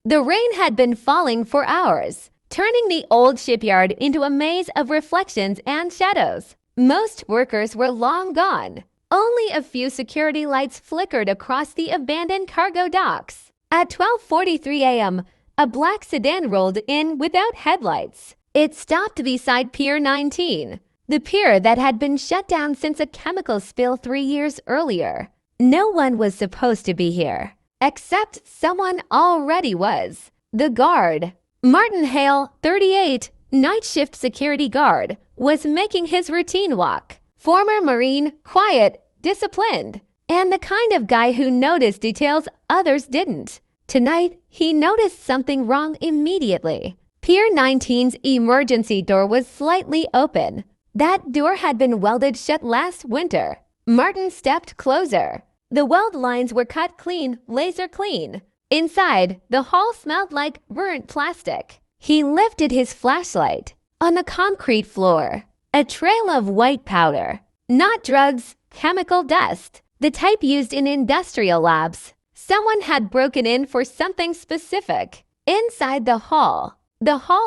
The rain had been falling for hours, turning the old shipyard into a maze of reflections and shadows. Most workers were long gone. Only a few security lights flickered across the abandoned cargo docks. At 12:43 a.m., a black sedan rolled in without headlights. It stopped beside Pier 19, the pier that had been shut down since a chemical spill 3 years earlier. No one was supposed to be here, except someone already was. The guard. Martin Hale, 38, night shift security guard, was making his routine walk. Former Marine, quiet, disciplined, and the kind of guy who noticed details others didn't. Tonight, he noticed something wrong immediately. Pier 19's emergency door was slightly open. That door had been welded shut last winter. Martin stepped closer. The weld lines were cut clean, laser clean. Inside, the hall smelled like burnt plastic. He lifted his flashlight. On the concrete floor, a trail of white powder. Not drugs, chemical dust, the type used in industrial labs. Someone had broken in for something specific. Inside the hall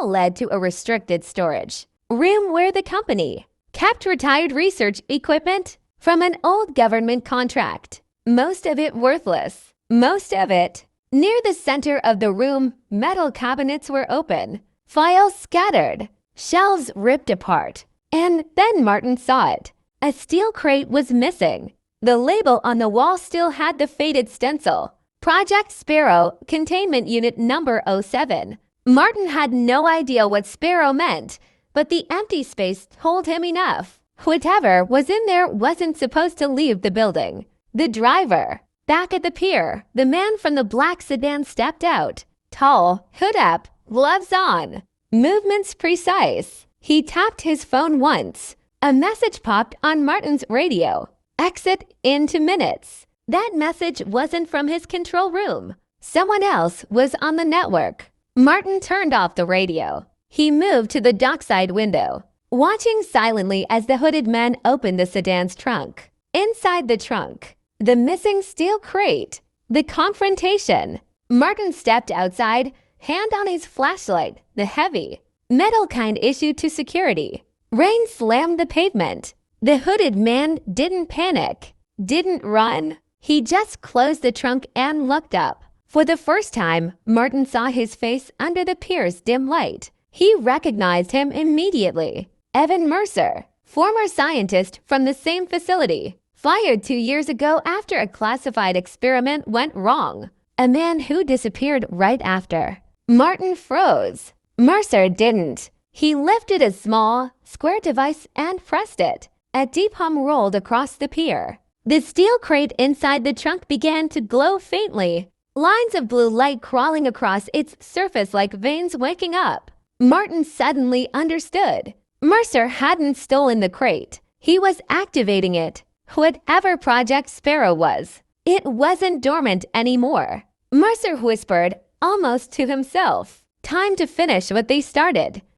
led to a restricted storage room where the company kept retired research equipment from an old government contract. Most of it worthless. Most of it. Near the center of the room, metal cabinets were open, files scattered, shelves ripped apart. And then Martin saw it. A steel crate was missing. The label on the wall still had the faded stencil. Project Sparrow, Containment Unit Number 07. Martin had no idea what Sparrow meant, but the empty space told him enough. Whatever was in there wasn't supposed to leave the building. The driver. Back at the pier, the man from the black sedan stepped out. Tall, hood up, gloves on. Movements precise. He tapped his phone once. A message popped on Martin's radio. Exit in 2 minutes. That message wasn't from his control room. Someone else was on the network. Martin turned off the radio. He moved to the dockside window, watching silently as the hooded man opened the sedan's trunk. Inside the trunk, the missing steel crate. The confrontation. Martin stepped outside, hand on his flashlight, the heavy, metal kind issued to security. Rain slammed the pavement. The hooded man didn't panic, didn't run. He just closed the trunk and looked up. For the first time, Martin saw his face under the pier's dim light. He recognized him immediately. Evan Mercer, former scientist from the same facility, fired 2 years ago after a classified experiment went wrong. A man who disappeared right after. Martin froze. Mercer didn't. He lifted a small, square device and pressed it. A deep hum rolled across the pier. The steel crate inside the trunk began to glow faintly, lines of blue light crawling across its surface like veins waking up. Martin suddenly understood. Mercer hadn't stolen the crate. He was activating it. Whatever Project Sparrow was, it wasn't dormant anymore. Mercer whispered, almost to himself, time to finish what they started.